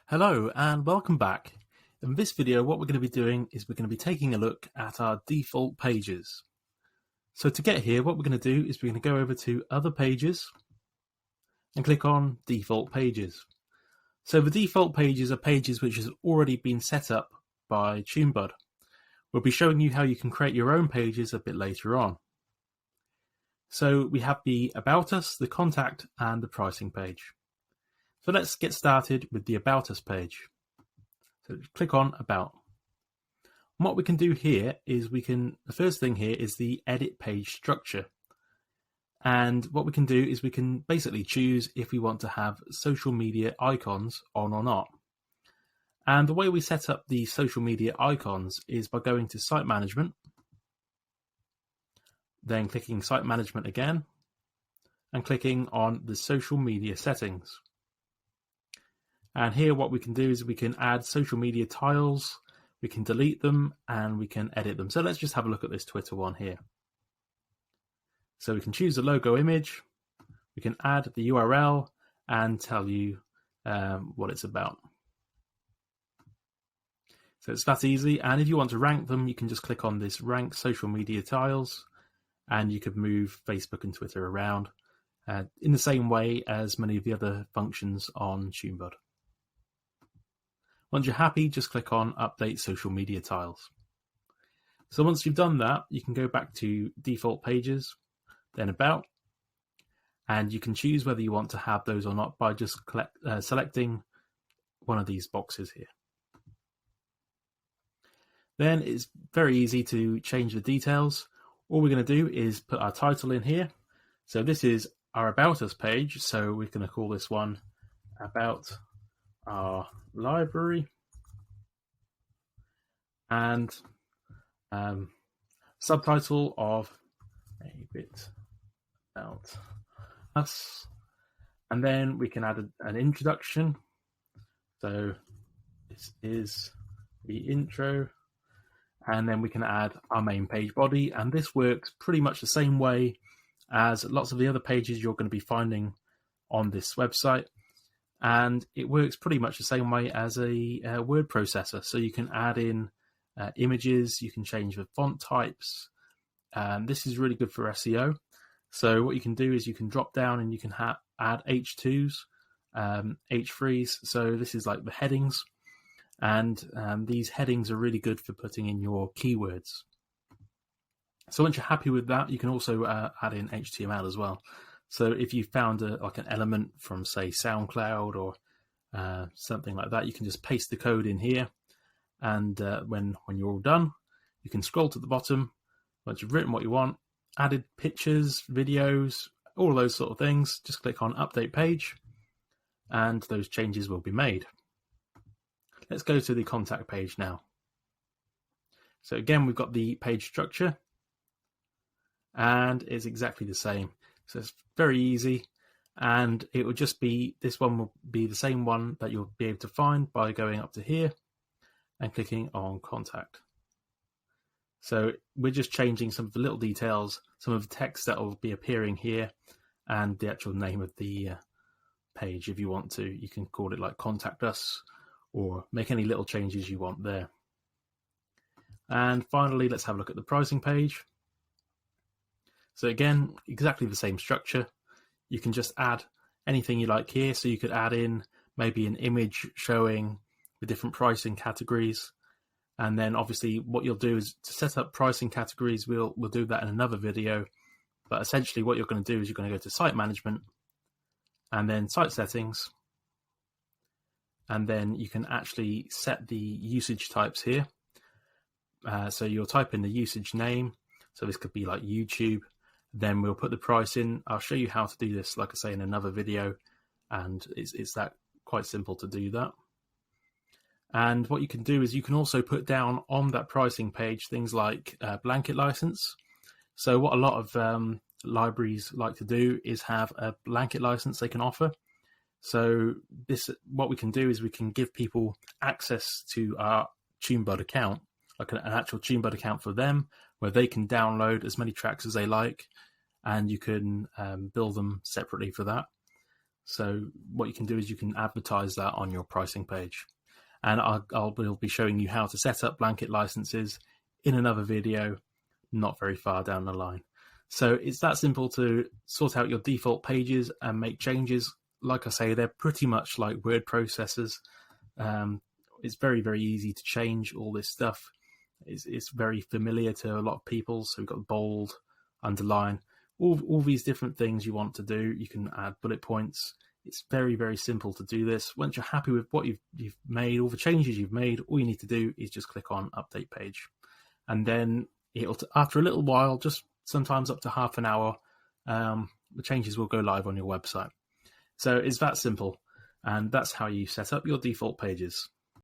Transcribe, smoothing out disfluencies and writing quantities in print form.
Hello and welcome back. In this video, what we're going to be doing is we're going to be taking a look at our default pages. So to get here, what we're going to do is we're going to go over to Other Pages and click on Default Pages. So the default pages are pages which has already been set up by TuneBud. We'll be showing you how you can create your own pages a bit later on. So we have the About Us, the Contact and the Pricing page. So let's get started with the About Us page. So click on About. And what we can do here is the first thing here is the Edit Page Structure. And what we can do is we can basically choose if we want to have social media icons on or not. And the way we set up the social media icons is by going to Site Management, then clicking Site Management again, and clicking on the Social Media Settings. And here what we can do is we can add social media tiles, we can delete them, and we can edit them. So let's just have a look at this Twitter one here. So we can choose the logo image, we can add the URL, and tell you what it's about. So it's that easy. And if you want to rank them, you can just click on this Rank Social Media Tiles, and you could move Facebook and Twitter around in the same way as many of the other functions on TuneBud. Once you're happy, just click on Update Social Media Tiles. So once you've done that, you can go back to Default Pages, then About, and you can choose whether you want to have those or not by just selecting one of these boxes here. Then it's very easy to change the details. All we're going to do is put our title in here. So this is our About Us page, so we're going to call this one About Our Library, and subtitle of a bit about us, and then we can add an introduction. So this is the intro, and then we can add our main page body, and this works pretty much the same way as lots of the other pages you're going to be finding on this website. And it works pretty much the same way as a word processor. So you can add in images, you can change the font types. This is really good for SEO. So what you can do is you can drop down and you can add H2s, H3s. So this is like the headings. And these headings are really good for putting in your keywords. So once you're happy with that, you can also add in HTML as well. So if you found like an element from, say, SoundCloud or something like that, you can just paste the code in here. And when you're all done, you can scroll to the bottom. Once you've written what you want, added pictures, videos, all of those sort of things, just click on Update Page, and those changes will be made. Let's go to the Contact page now. So again, we've got the page structure, and it's exactly the same. So it's very easy, and it will just be, this one will be the same one that you'll be able to find by going up to here and clicking on Contact. So we're just changing some of the little details, some of the text that will be appearing here, and the actual name of the page. If you want to, you can call it like Contact Us, or make any little changes you want there. And finally, let's have a look at the pricing page. So again, exactly the same structure. You can just add anything you like here. So you could add in maybe an image showing the different pricing categories. And then obviously what you'll do is to set up pricing categories. We'll do that in another video. But essentially what you're going to do is you're going to go to Site Management and then Site Settings. And then you can actually set the usage types here. So you'll type in the usage name. So this could be like YouTube. Then we'll put the price in. I'll show you how to do this, like I say, in another video. And it's that quite simple to do that. And what you can do is you can also put down on that pricing page things like blanket license. So what a lot of libraries like to do is have a blanket license they can offer. So what we can do is we can give people access to our TuneBud account, like an actual TuneBud account for them, where they can download as many tracks as they like, and you can bill them separately for that. So what you can do is you can advertise that on your pricing page. And we'll be showing you how to set up blanket licenses in another video, not very far down the line. So it's that simple to sort out your default pages and make changes. Like I say, they're pretty much like word processors. It's very, very easy to change all this stuff. It's very familiar to a lot of people. So we've got bold, underline, all these different things you want to do. You can add bullet points. It's very, very simple to do this. Once you're happy with what you've made, all the changes you've made, all you need to do is just click on Update Page. And then after a little while, just sometimes up to half an hour, the changes will go live on your website. So it's that simple. And that's how you set up your default pages.